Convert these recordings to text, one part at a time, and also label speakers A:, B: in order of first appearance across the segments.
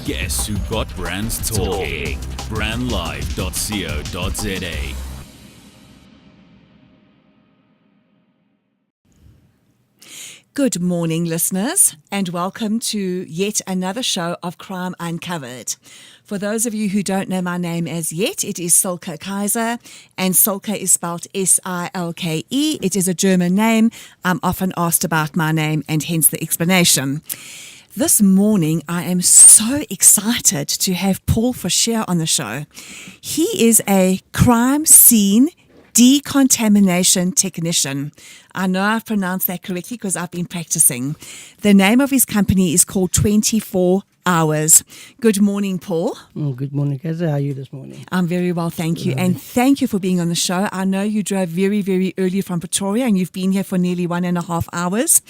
A: Guess who got brands talking? Brandlive.co.za.
B: Good morning, listeners, and welcome to yet another show of Crime Uncovered. For those of you who don't know my name as yet, it is Silke Kaiser, and Silke is spelled Silke. It is a German name. I'm often asked about my name and hence the explanation. This morning, I am so excited to have Paul Fouchee on the show. He is a crime scene decontamination technician. I know I've pronounced that correctly because I've been practicing. The name of his company is called 24 Hours. Good morning, Paul.
C: Good morning, Kaiser. How are you this morning?
B: I'm very well, thank you. And thank you for being on the show. I know you drove very, very early from Pretoria and you've been here for nearly 1.5 hours,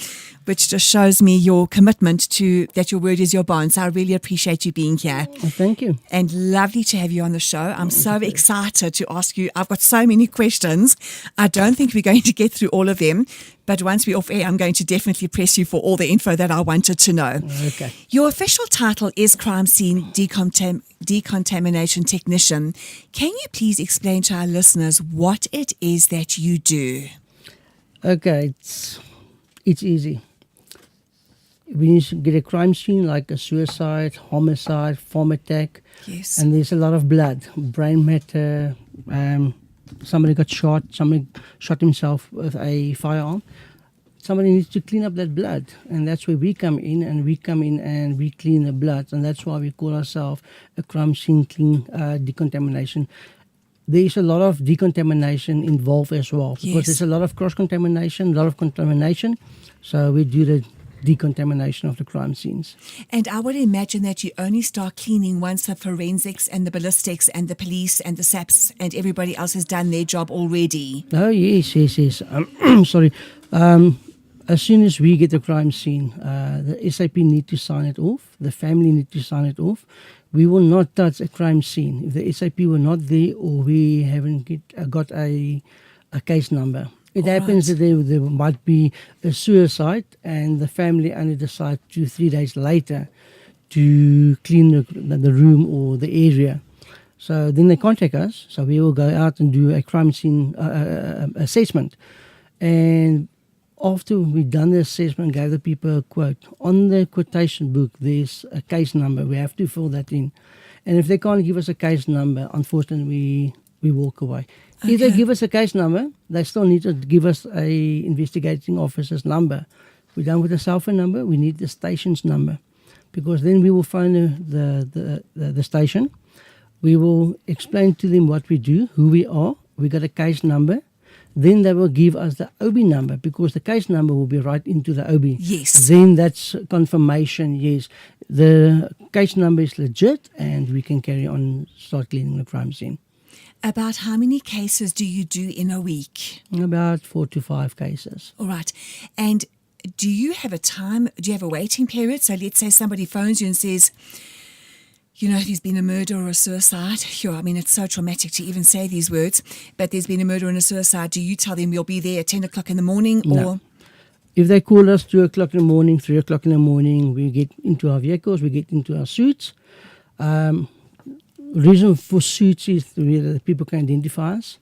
B: which just shows me your commitment to that your word is your bond. So I really appreciate you being here.
C: Well, thank you.
B: And lovely to have you on the show. I'm so excited to ask you. I've got so many questions. I don't think we're going to get through all of them. But once we're off air, I'm going to definitely press you for all the info that I wanted to know.
C: Okay.
B: Your official title is Crime Scene Decontamination Technician. Can you please explain to our listeners what it is that you do?
C: Okay, it's easy. When you get a crime scene like a suicide, homicide, farm attack,
B: Yes.
C: and there's a lot of blood, brain matter, somebody got shot, somebody shot himself with a firearm. Somebody needs to clean up that blood, and that's where we come in, and we clean the blood, and that's why we call ourselves a crime scene clean decontamination. There is a lot of decontamination involved as well, because
B: Yes.
C: there's a lot of cross-contamination, a lot of contamination, so we do the decontamination of the crime scenes.
B: And I would imagine that you only start cleaning once the forensics and the ballistics and the police and the SAPs and everybody else has done their job already.
C: Oh, yes. Sorry. As soon as we get the crime scene, the SAP need to sign it off, the family need to sign it off. We will not touch a crime scene if the SAP were not there or we haven't got a case number. It happens that there might be a suicide and the family only decide 2-3 days later to clean the room or the area. So then they contact us, so we will go out and do a crime scene assessment. And after we've done the assessment, gave the people a quote. On the quotation book, there's a case number. We have to fill that in. And if they can't give us a case number, unfortunately, we walk away. Okay. If they give us a case number, they still need to give us a investigating officer's number. We're done with the cell phone number, we need the station's number. Because then we will phone the station. We will explain to them what we do, who we are. We got a case number. Then they will give us the OB number because the case number will be right into the OB.
B: Yes.
C: Then that's confirmation, yes. The case number is legit and we can carry on, start cleaning the crime scene.
B: About how many cases do you do in a week?
C: About 4 to 5 cases.
B: All right. And do you have a waiting period? So let's say somebody phones you and says, you know, there's been a murder or a suicide. Sure, I mean, it's so traumatic to even say these words, but there's been a murder and a suicide. Do you tell them you'll be there at 10 o'clock in the morning?
C: No.
B: Or
C: If they call us 2 o'clock in the morning, 3 o'clock in the morning, we get into our vehicles, we get into our suits. Reason for suits is that people can identify us.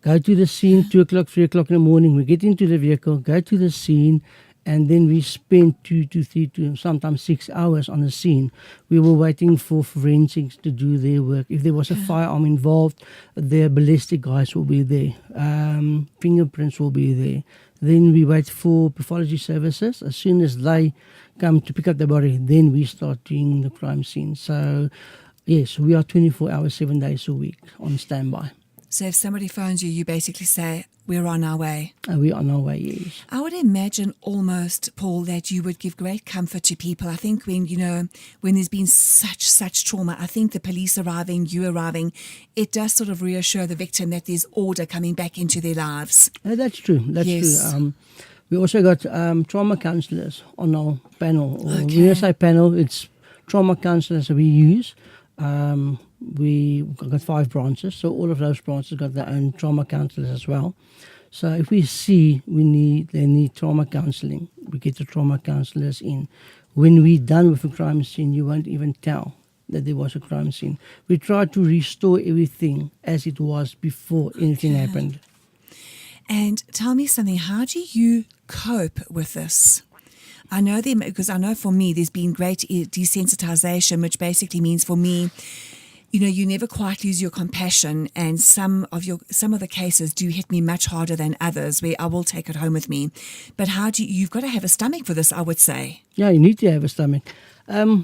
C: Go to the scene, 2 o'clock, 3 o'clock in the morning, we get into the vehicle, go to the scene, and then we spend 2 to 3 to sometimes 6 hours on the scene. We were waiting for forensics to do their work. If there was a firearm involved, the ballistic guys will be there. Fingerprints will be there. Then we wait for pathology services. As soon as they come to pick up the body, then we start doing the crime scene. So, yes, we are 24 hours, 7 days a week on standby.
B: so if somebody phones you, you basically say, we're on our way.
C: We're on our way, yes.
B: I would imagine almost, Paul, that you would give great comfort to people. I think when there's been such trauma, I think the police arriving, you arriving, it does sort of reassure the victim that there's order coming back into their lives.
C: That's true. That's true. We also got trauma counsellors on our panel. When I say panel, it's trauma counsellors that we use. We got 5 branches, so all of those branches got their own trauma counsellors as well. So if we see they need trauma counselling, we get the trauma counsellors in. When we're done with a crime scene, you won't even tell that there was a crime scene. We try to restore everything as it was before anything happened.
B: And tell me something, how do you cope with this? Because I know for me there's been great desensitization, which basically means for me, you never quite lose your compassion, and some of the cases do hit me much harder than others, where I will take it home with me. But you've got to have a stomach for this, I would say.
C: Yeah, you need to have a stomach. The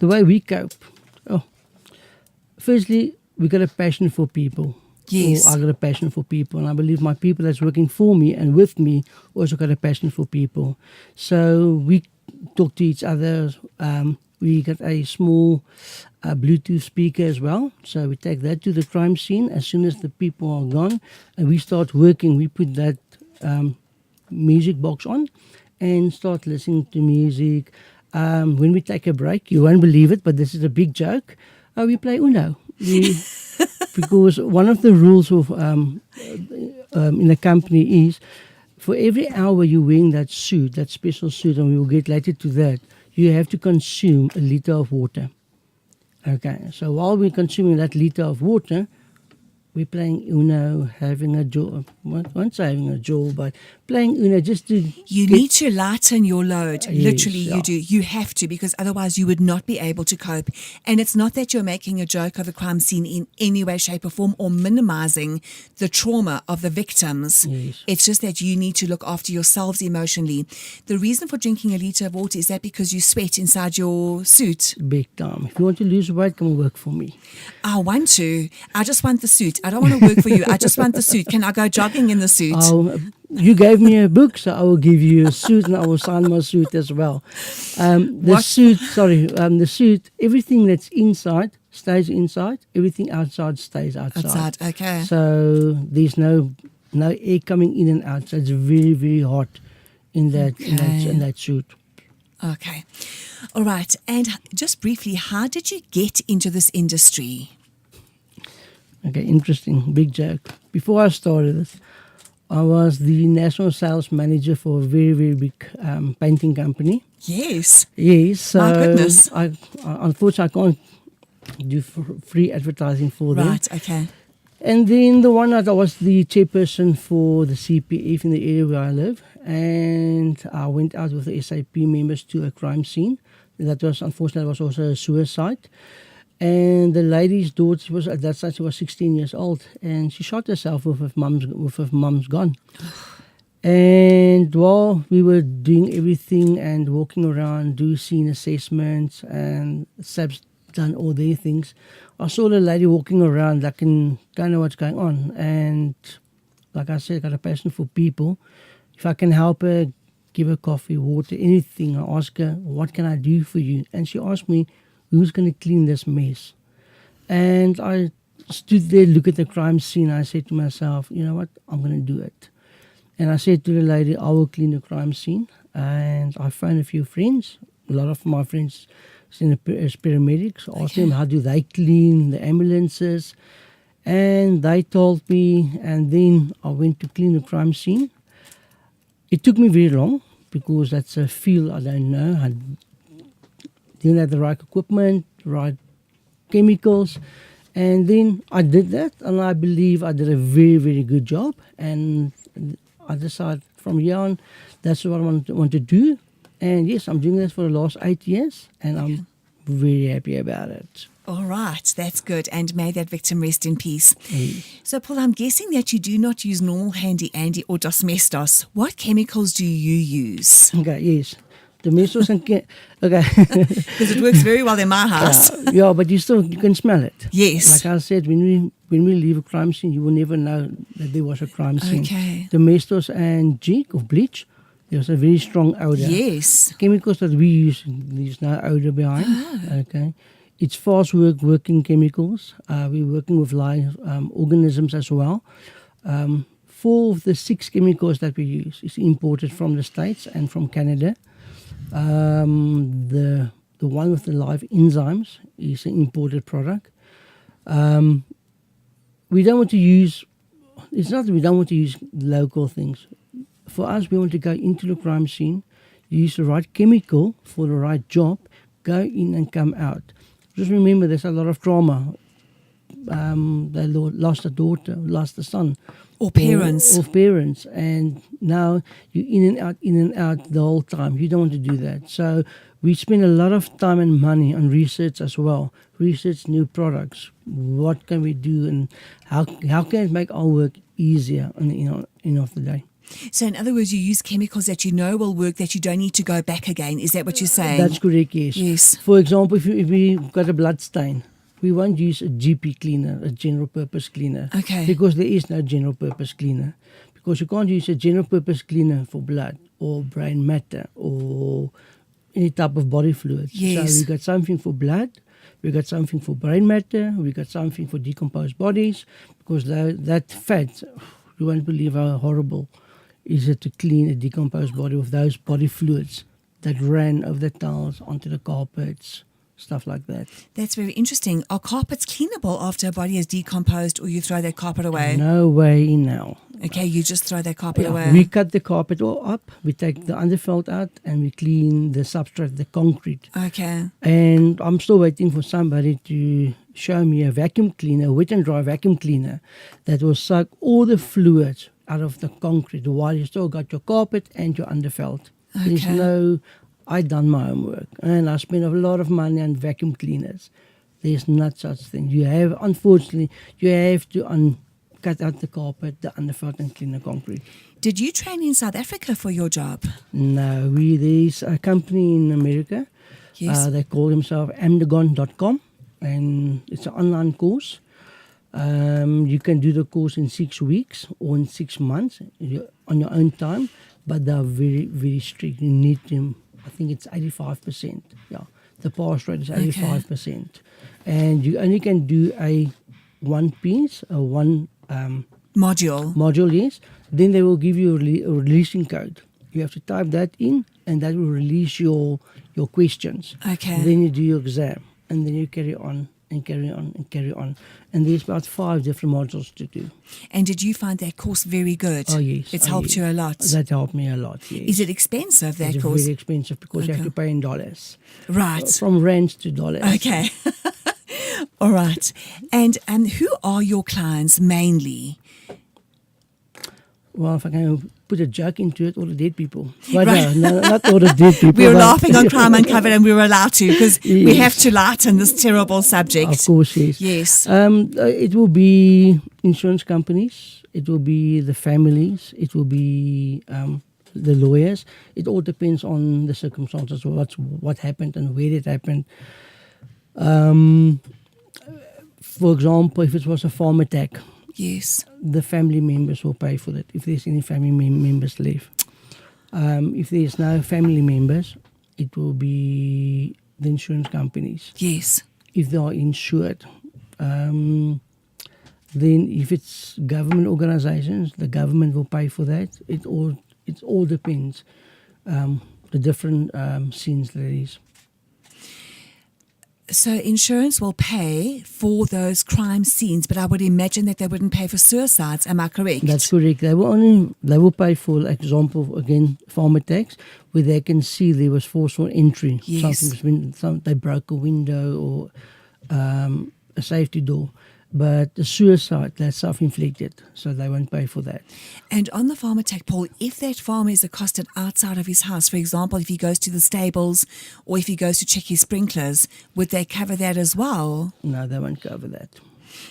C: way we cope, firstly, we got a passion for people.
B: Yes.
C: I got a passion for people, and I believe my people that's working for me and with me also got a passion for people. So we talk to each other. We got a small Bluetooth speaker as well. So we take that to the crime scene as soon as the people are gone, and we start working. We put that music box on and start listening to music. When we take a break, you won't believe it, but this is a big joke. We play Uno. Because one of the rules of in a company is for every hour you're wearing that suit, that special suit, and we will get later to that, you have to consume a liter of water. Okay, so while we're consuming that liter of water, we're playing Uno, having a jaw. Once having a jaw, but playing Uno just to.
B: You need to lighten your load.
C: Yes,
B: Literally,
C: yeah.
B: you do. You have to, because otherwise you would not be able to cope. And it's not that you're making a joke of a crime scene in any way, shape, or form, or minimizing the trauma of the victims.
C: Yes.
B: It's just that you need to look after yourselves emotionally. The reason for drinking a liter of water is that because you sweat inside your suit.
C: Big time. If you want to lose weight, come and work for me.
B: I want to. I just want the suit. I don't want to work for you. I just want the suit. Can I go jogging in the suit?
C: You gave me a book, so I will give you a suit, and I will sign my suit as well. The suit, everything that's inside stays inside. Everything outside stays outside.
B: Outside, okay.
C: So there's no air coming in and out. So it's very, very hot in that suit.
B: Okay. All right. And just briefly, how did you get into this industry?
C: Okay, interesting. Big joke. Before I started this, I was the national sales manager for a very, very big painting company.
B: Yes.
C: Yes. So
B: My goodness.
C: I unfortunately, I can't do free advertising for them.
B: Right, okay.
C: And then the one night I was the chairperson for the CPF in the area where I live, and I went out with the SAP members to a crime scene. That was, unfortunately, was also a suicide. And the lady's daughter was, at that time, she was 16 years old, and she shot herself with her mum's gun. And while we were doing everything and walking around, do scene assessments, and SAP's done all their things, I saw the lady walking around like in don't know what's going on. And like I said, I got a passion for people. If I can help her, give her coffee, water, anything, I ask her, what can I do for you? And she asked me, who's going to clean this mess? And I stood there, look at the crime scene. I said to myself, you know what, I'm going to do it. And I said to the lady, I will clean the crime scene. And I phoned a few friends. A lot of my friends as paramedics. I asked them, how do they clean the ambulances? And they told me, and then I went to clean the crime scene. It took me very long, because that's a field I don't know. I didn't have the right equipment, right chemicals. And then I did that, and I believe I did a very, very good job. And I decided from here on, that's what I want to do. And yes, I'm doing this for the last 8 years, and I'm very happy about it.
B: All right, that's good. And may that victim rest in peace.
C: Yes.
B: So, Paul, I'm guessing that you do not use normal Handy Andy or Dosmestos. What chemicals do you use?
C: Okay, yes. The mesos and okay.
B: Because it works very well in my house.
C: Yeah, but you can smell it.
B: Yes.
C: Like I said, when we leave a crime scene, you will never know that there was a crime scene.
B: Okay.
C: The mestos and jig of bleach, there's a very strong odor.
B: Yes.
C: Chemicals that we use, there's no odor behind. Okay. It's fast working chemicals. We're working with live organisms as well. 4 of the 6 chemicals that we use is imported from the States and from Canada. The one with the live enzymes is an imported product. We don't want to use it's not that we don't want to use local things. For us, we want to go into the crime scene, use the right chemical for the right job, go in and come out. Just remember, there's a lot of trauma. They lost a daughter, lost a son.
B: Or parents.
C: Or parents. And now you're in and out the whole time. You don't want to do that. So we spend a lot of time and money on research as well. Research new products. What can we do and how can it make our work easier in the end of the day?
B: So in other words, you use chemicals that you know will work, that you don't need to go back again. Is that what you're saying?
C: That's correct, yes.
B: Yes.
C: For example, if we've got a blood stain, we won't use a GP cleaner, a general purpose cleaner.
B: Okay.
C: Because there is no general purpose cleaner. Because you can't use a general purpose cleaner for blood or brain matter or any type of body fluids.
B: Yes.
C: So we got something for blood, we got something for brain matter, we got something for decomposed bodies. Because that fat, you won't believe how horrible is it to clean a decomposed body with those body fluids that ran over the towels onto the carpets, stuff like that.
B: That's very interesting. Are carpets cleanable after a body has decomposed, or you throw that carpet away?
C: No way now.
B: Okay, you just throw that carpet away.
C: We cut the carpet all up, we take the underfelt out, and we clean the substrate, the concrete.
B: Okay.
C: And I'm still waiting for somebody to show me a vacuum cleaner, wet and dry vacuum cleaner, that will suck all the fluids out of the concrete while you still got your carpet and your underfelt. There's
B: Okay.
C: I done my homework and I spent a lot of money on vacuum cleaners. There's not such thing. Unfortunately, you have to cut out the carpet, the underfelt, and clean the concrete.
B: Did you train in South Africa for your job?
C: No, there's a company in America.
B: Yes.
C: They call themselves amdagon.com, and it's an online course. You can do the course in 6 weeks or in 6 months on your own time, but they're very, very strict. You need to, I think it's 85%. Yeah, the pass rate is 85%. And you only can do a one piece, module, yes. Then they will give you a releasing code. You have to type that in, and that will release your questions.
B: Okay.
C: And then you do your exam, and then you carry on and carry on and carry on. And there's about 5 different modules to do.
B: And did you find that course very good?
C: Oh, yes.
B: It's helped you a lot.
C: That helped me a lot, yes.
B: Is it expensive, that
C: it's
B: course?
C: Very expensive because you have to pay in dollars.
B: Right.
C: From rands to dollars.
B: Okay. All right. And who are your clients mainly?
C: Well, if I can put a joke into it, all the dead people. But right. No, not all the dead people.
B: We were laughing on Crime Uncovered, and we were allowed to because we have to lighten this terrible subject.
C: Of course, yes.
B: Yes.
C: It will be insurance companies. It will be the families. It will be the lawyers. It all depends on the circumstances, what happened and where it happened. For example, if it was a farm attack,
B: yes,
C: the family members will pay for that if there's any family members left. If there's no family members, it will be the insurance companies.
B: Yes.
C: If they are insured. Then if it's government organizations, the government will pay for that. It all depends. The different scenes there is.
B: So insurance will pay for those crime scenes, but I would imagine that they wouldn't pay for suicides. Am I correct?
C: That's correct. They will pay for, like example, again, farm attacks, where they can see there was forceful entry.
B: Yes.
C: They broke a window or a safety door. But the suicide, that's self-inflicted, so they won't pay for that.
B: And on the farm attack, Paul, if that farmer is accosted outside of his house, for example, if he goes to the stables or if he goes to check his sprinklers, would they cover that as well?
C: No, they won't cover that.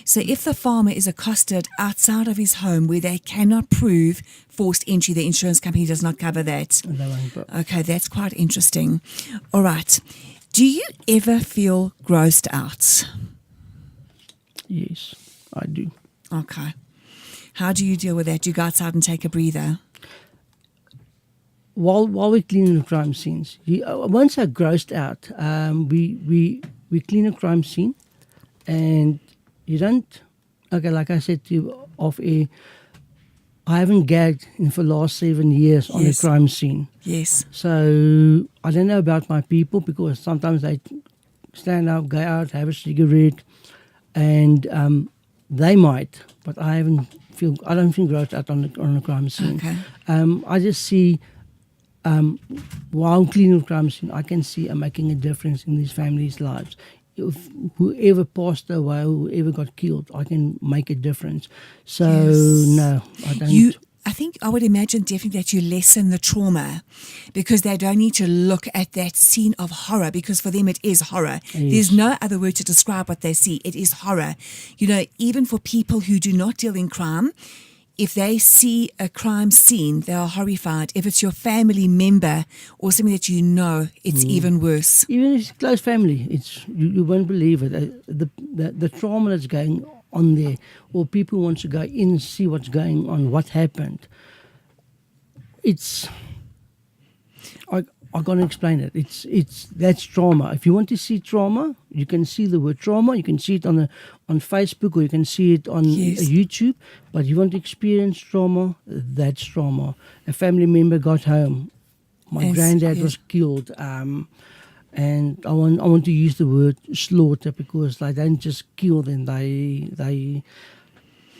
B: So if the farmer is accosted outside of his home where they cannot prove forced entry, the insurance company does not cover that.
C: They won't.
B: Okay, that's quite interesting. All right. Do you ever feel grossed out?
C: Yes, I do.
B: Okay. How do you deal with that? Do you go outside and take a breather?
C: While we're cleaning the crime scenes, once I'm grossed out, we clean a crime scene, and you don't. Okay, like I said to you off air, I haven't gagged for the last 7 years on a crime scene.
B: Yes.
C: So I don't know about my people because sometimes they stand up, go out, have a cigarette. And they might, but I haven't don't feel grossed out on a crime scene.
B: Okay.
C: I just see, while cleaning the crime scene, I can see I'm making a difference in these families' lives. If whoever passed away, whoever got killed, I can make a difference. So no, I don't.
B: I think I would imagine definitely that you lessen the trauma because they don't need to look at that scene of horror because for them it is horror.
C: Yes.
B: There's no other word to describe what they see. It is horror. You know, even for people who do not deal in crime, if they see a crime scene, they are horrified. If it's your family member or something that you know, it's even worse.
C: Even if it's close family, it's you won't believe it. The trauma that's going on there, or people want to go in and see what's going on, what happened. I can't explain it. That's trauma. If you want to see trauma, you can see the word trauma. You can see it on Facebook or you can see it on YouTube. But you want to experience trauma, that's trauma. A family member got home. My granddad was killed. And I want to use the word slaughter because they don't just kill them.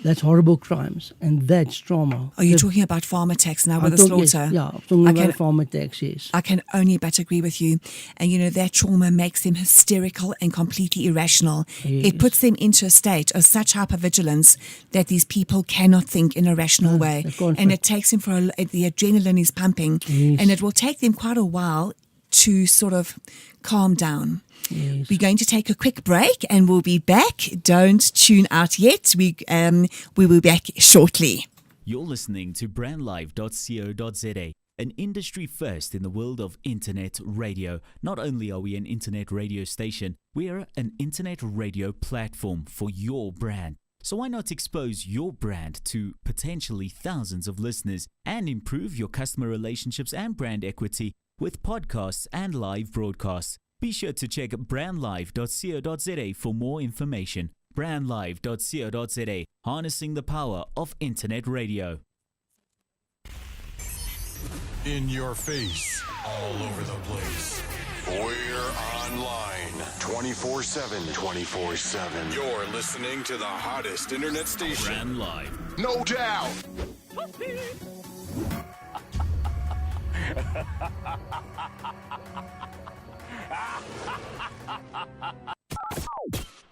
C: That's horrible crimes, and that's trauma.
B: Are you talking about farm attacks now with the slaughter?
C: Yeah, I'm talking about farm attacks, yes.
B: I can only but agree with you. And, you know, that trauma makes them hysterical and completely irrational.
C: Yes.
B: It puts them into a state of such hypervigilance that these people cannot think in a rational way. And it takes them the adrenaline is pumping.
C: Yes.
B: And it will take them quite a while to sort of calm down.
C: Yes.
B: We're going to take a quick break and we'll be back. Don't tune out yet. We will be back shortly.
A: You're listening to brandlive.co.za, an industry first in the world of internet radio. Not only are we an internet radio station, we are an internet radio platform for your brand. So why not expose your brand to potentially thousands of listeners and improve your customer relationships and brand equity with podcasts and live broadcasts? Be sure to check brandlive.co.za for more information. brandlive.co.za, harnessing the power of internet radio.
D: In your face, all over the place. We're online 24/7. 24/7. You're listening to the hottest internet station.
A: Brand Live.
D: No doubt.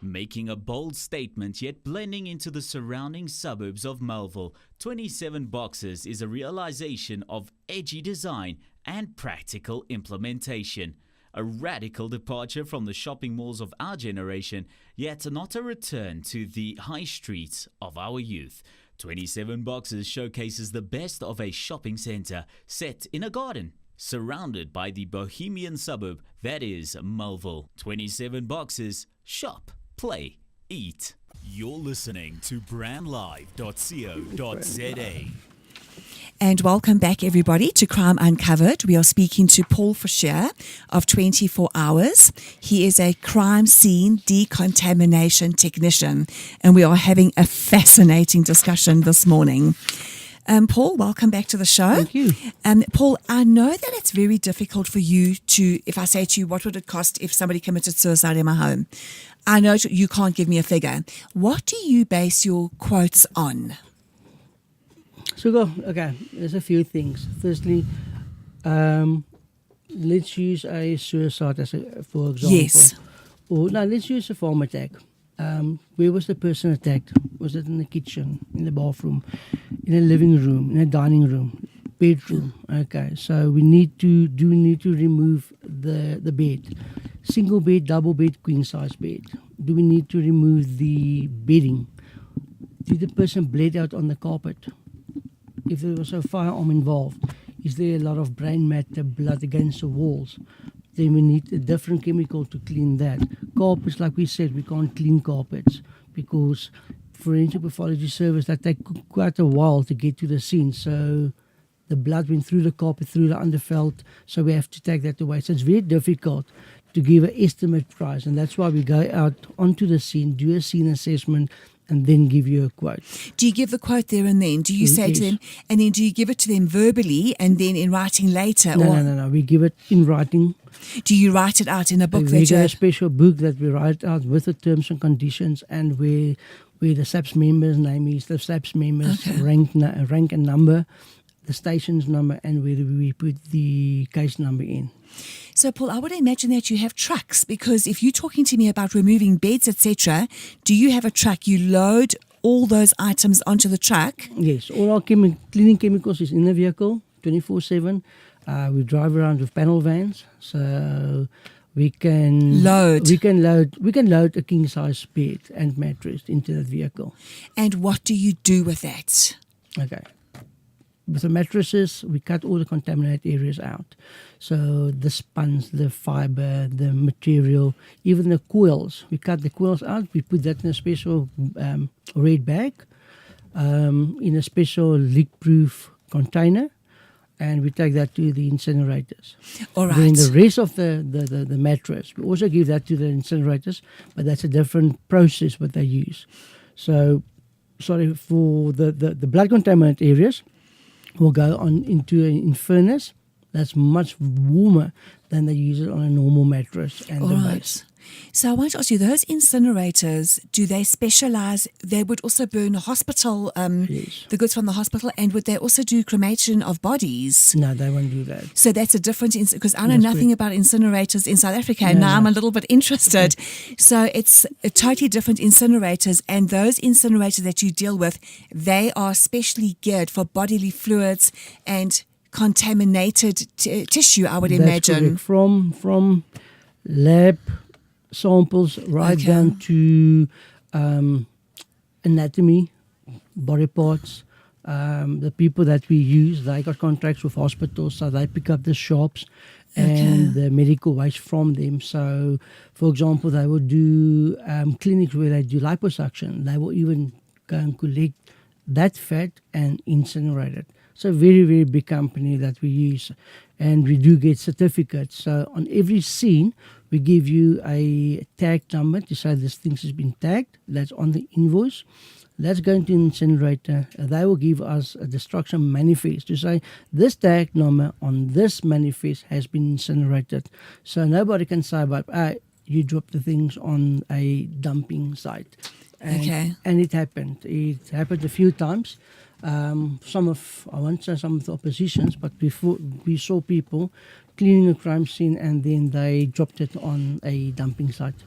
A: Making a bold statement yet blending into the surrounding suburbs of Melville, 27 Boxes is a realization of edgy design and practical implementation. A radical departure from the shopping malls of our generation, yet not a return to the high streets of our youth. 27 Boxes showcases the best of a shopping centre set in a garden, surrounded by the bohemian suburb that is Melville. 27 Boxes, shop, play, eat. You're listening to brandlive.co.za.
B: And welcome back, everybody, to Crime Uncovered. We are speaking to Paul Fouchee of 24 Hours. He is a crime scene decontamination technician, and we are having a fascinating discussion this morning. Paul, welcome back to the show.
C: Thank you.
B: Paul, I know that it's very difficult for you to, if I say to you, what would it cost if somebody committed suicide in my home? I know you can't give me a figure. What do you base your quotes on?
C: Okay, there's a few things. Firstly, let's use a suicide for example.
B: Yes.
C: Or no, let's use a farm attack. Where was the person attacked? Was it in the kitchen, in the bathroom, in a living room, in a dining room, bedroom? Okay, so we need to remove the bed, single bed, double bed, queen size bed. Do we need to remove the bedding? Did the person bleed out on the carpet? If there was a firearm involved, is there a lot of brain matter, blood against the walls? Then we need a different chemical to clean that. Carpets, like we said, we can't clean carpets because forensic pathology service, that take quite a while to get to the scene. So the blood went through the carpet, through the underfelt, so we have to take that away. So it's very difficult to give an estimate price, and that's why we go out onto the scene, do a scene assessment, and then give you a quote.
B: Do you give the quote there and then? Do you say to them, and then do you give it to them verbally and then in writing later?
C: No. We give it in writing.
B: Do you write it out in a book?
C: We got a special book that we write out with the terms and conditions, and where where the SAPS member's name is, the SAPS member's rank and number, the station's number, and whether we put the case number in.
B: So, Paul, I would imagine that you have trucks, because if you're talking to me about removing beds, etc., do you have a truck? You load all those items onto the truck?
C: Yes, all our cleaning chemicals is in the vehicle, 24/7. We drive around with panel vans, so we can
B: Load.
C: We can load a king size bed and mattress into that vehicle.
B: And what do you do with that?
C: Okay. With the mattresses, we cut all the contaminated areas out. So the sponge, the fiber, the material, even the coils. We cut the coils out. We put that in a special red bag, in a special leak-proof container, and we take that to the incinerators.
B: All right.
C: Then the rest of the mattress, we also give that to the incinerators, but that's a different process what they use. So, for the blood contaminated areas, will go on into an furnace that's much warmer than they use it on a normal mattress and
B: All
C: the
B: right.
C: base.
B: So I want to ask you, those incinerators, do they specialize? They would also burn hospital,
C: Yes.
B: the goods from the hospital, and would they also do cremation of bodies?
C: No, they won't do that.
B: So that's a different, because I know
C: That's
B: nothing about incinerators in South Africa, and
C: No,
B: now I'm
C: no.
B: a little bit interested. So it's a totally different incinerators, and those incinerators that you deal with, they are specially geared for bodily fluids and contaminated tissue, I would
C: That's
B: imagine.
C: correct. From lab samples right
B: Okay.
C: down to anatomy, body parts. The people that we use, they got contracts with hospitals, so they pick up the shops and the medical waste from them. So, for example, they will do clinics where they do liposuction. They will even go and collect that fat and incinerate it. So, very, very big company that we use, and we do get certificates. So, on every scene, we give you a tag number to say this thing has been tagged. That's on the invoice. Let's go into an incinerator. They will give us a destruction manifest to say this tag number on this manifest has been incinerated. So nobody can say, but you dropped the things on a dumping site. And it happened. It happened a few times. I won't say some of the oppositions, but before we saw people cleaning a crime scene and then they dropped it on a dumping site.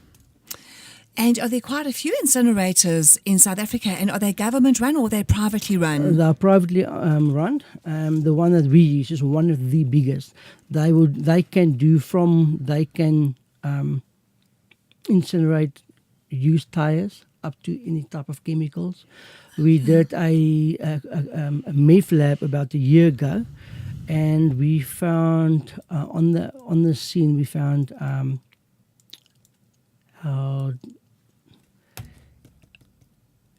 B: And are there quite a few incinerators in South Africa, and are they government run or are they privately run?
C: They are privately run. The one that we use is one of the biggest. They can incinerate used tires up to any type of chemicals. We did a meth lab about a year ago, and we found on the scene we found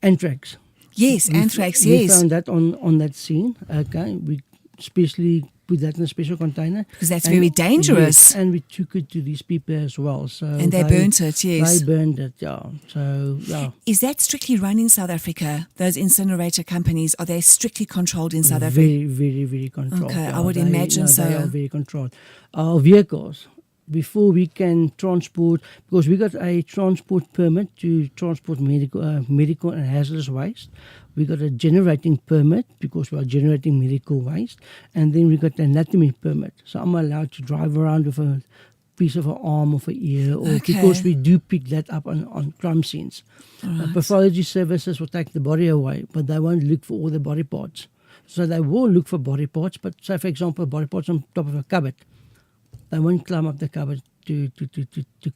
C: anthrax.
B: Yes, anthrax,
C: We
B: yes.
C: found that on that scene. Okay, we especially put that in a special container.
B: Because that's very dangerous.
C: Yes, and we took it to these people as well. So
B: And they burnt it, yes.
C: They burned it, yeah. So, yeah.
B: Is that strictly run in South Africa? Those incinerator companies, are they strictly controlled in South Africa?
C: Very, very, very controlled.
B: Okay,
C: yeah.
B: I would imagine so.
C: They are very controlled. Our vehicles, before we can transport, because we got a transport permit to transport medical and hazardous waste. We got a generating permit because we are generating medical waste, and then we got the anatomy permit. So I'm allowed to drive around with a piece of an arm or an ear, or
B: Okay.
C: because we do pick that up on crime scenes. Pathology services will take the body away, but they won't look for all the body parts. So they will look for body parts, but say for example, body parts on top of a cupboard. They won't climb up the cupboard to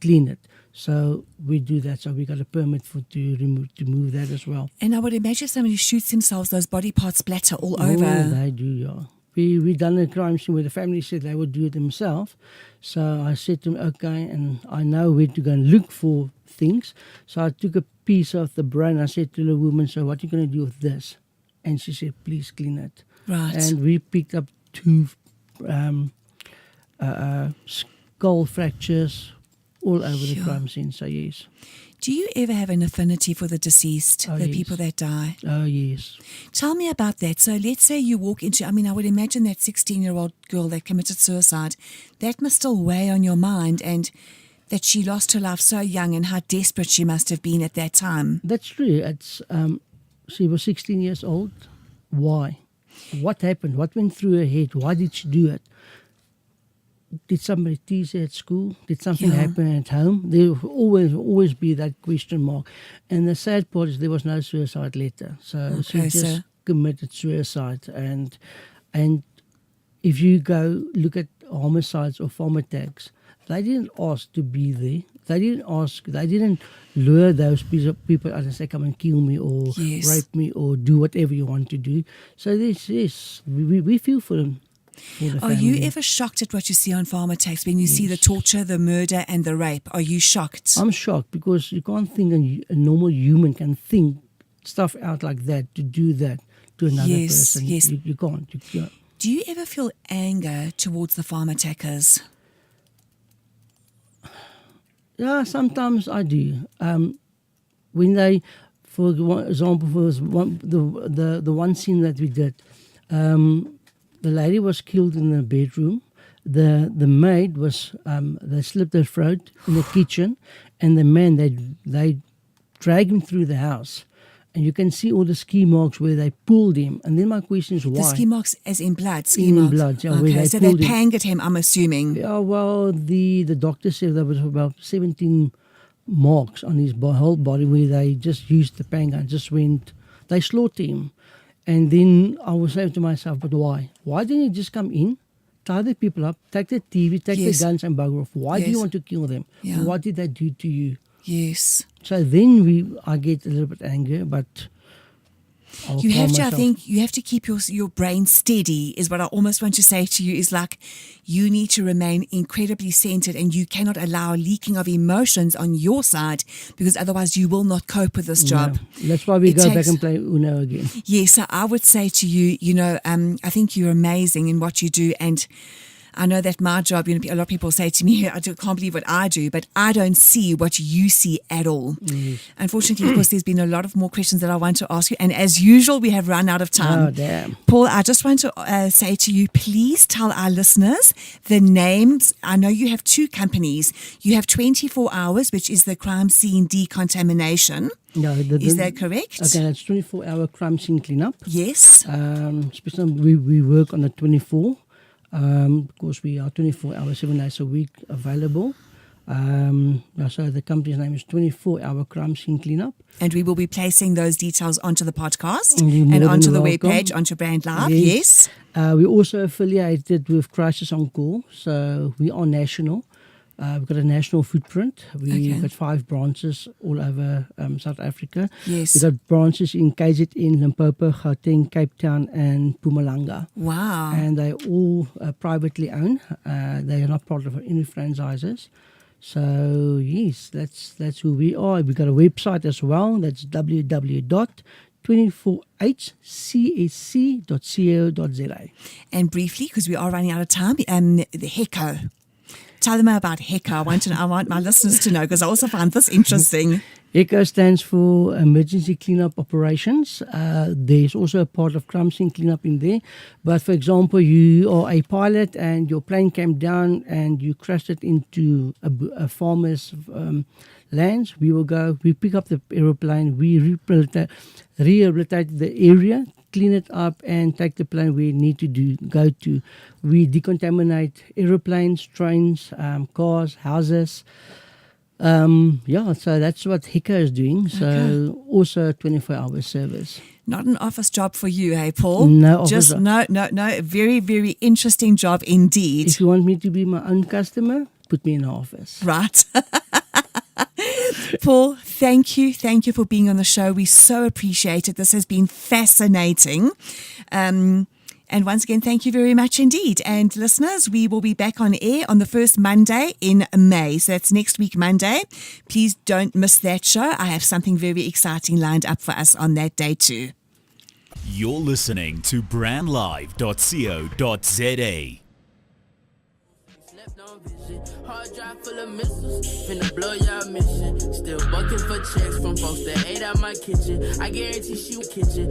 C: clean it. So we do that. So we got a permit to move that as well.
B: And I would imagine somebody shoots themselves, those body parts splatter all over.
C: Oh, they do, yeah. We done a crime scene where the family said they would do it themselves. So I said to them, okay, and I know where to go and look for things. So I took a piece of the brain. I said to the woman, so what are you going to do with this? And she said, please clean it.
B: Right.
C: And we picked up 2 skull fractures all over the
B: Sure.
C: crime scene. So yes.
B: Do you ever have an affinity for the deceased,
C: Oh,
B: the
C: yes.
B: people that die?
C: Oh yes.
B: Tell me about that. So let's say you walk into, I would imagine that 16-year-old girl that committed suicide, that must still weigh on your mind. And that she lost her life so young and how desperate she must have been at that time.
C: That's true. It's she was 16 years old. Why? What happened? What went through her head? Why did she do it? Did somebody tease her at school? Did something happen at home? There will always be that question mark. And the sad part is there was no suicide letter. So she just committed suicide. And if you go look at homicides or farm attacks, they didn't ask to be there. They didn't lure those people out and say, come and kill me or rape me or do whatever you want to do. So we feel for them.
B: Are you ever shocked at what you see on farm attacks when you see the torture, the murder and the rape? Are you shocked?
C: I'm shocked because you can't think a normal human can think stuff out like that, to do that to another person.
B: Yes.
C: You can't.
B: Do you ever feel anger towards the farm attackers?
C: Yeah, sometimes I do. When they, for example, the one scene that we did, the lady was killed in the bedroom. The maid was they slit her throat in the kitchen, and the man they dragged him through the house. And you can see all the ski marks where they pulled him. And then my question is why?
B: The ski marks as in blood?
C: In blood, yeah.
B: Okay, so they pangered him, I'm assuming.
C: Yeah, well, the doctor said there was about 17 marks on his whole body where they just used the panga and just went, they slaughtered him. And then I was saying to myself, but why? Why didn't you just come in, tie the people up, take the TV, take the guns and bugger off? Why do you want to kill them?
B: Yeah.
C: What did they do to you?
B: Yes.
C: So then I get a little bit angry, but
B: you have to, I think, you have to keep your brain steady is what I almost want to say to you, is like you need to remain incredibly centered and you cannot allow leaking of emotions on your side because otherwise you will not cope with this job.
C: No. That's why we go back and play Uno again.
B: Yes, so I would say to you, I think you're amazing in what you do, and I know that my job, a lot of people say to me, I can't believe what I do, but I don't see what you see at all.
C: Yes.
B: Unfortunately, of course, there's been a lot of more questions that I want to ask you. And as usual, we have run out of time.
C: Oh, damn.
B: Paul, I just want to say to you, please tell our listeners the names. I know you have two companies. You have 24 Hours, which is the crime scene decontamination.
C: No,
B: is that correct?
C: Okay, that's 24-hour crime scene cleanup.
B: Yes.
C: Especially we work on the 24. Because we are 24 hours, 7 days a week available. So the company's name is 24-Hour Crime Scene Cleanup.
B: And we will be placing those details onto the podcast and onto the webpage, onto Brand Live. Yes.
C: We're also affiliated with Crisis on Call, so we are national. We've got a national footprint. We've got 5 branches all over South Africa.
B: Yes.
C: We've got branches in KZN, Limpopo, Gauteng, Cape Town, and Mpumalanga.
B: Wow.
C: And they're all privately owned. They are not part of any franchises. So, yes, that's who we are. We've got a website as well. That's www.24hcsc.co.za. And
B: briefly, because we are running out of time, the HECO. Tell them about HECO. I want my listeners to know because I also find this interesting.
C: HECO stands for Emergency Cleanup Operations. There's also a part of crime scene cleanup in there. But for example, you are a pilot and your plane came down and you crashed it into a farmer's lands. We will go, we pick up the aeroplane, we rehabilitate the area, clean it up and take the plane where we need to go to. We decontaminate aeroplanes, trains, cars, houses. So that's what HECO is doing. So also a 24-hour service.
B: Not an office job for you, hey, Paul?
C: No office job.
B: No. A very, very interesting job indeed.
C: If you want me to be my own customer, put me in the office.
B: Right. Paul, thank you. Thank you for being on the show. We so appreciate it. This has been fascinating. And once again, thank you very much indeed. And listeners, we will be back on air on the first Monday in May. So that's next week, Monday. Please don't miss that show. I have something very exciting lined up for us on that day too.
A: You're listening to brandlive.co.za.
E: Hard drive full of missiles, finna blow y'all mission. Still bucking for checks from folks that ate out my kitchen. I guarantee she was kitchen.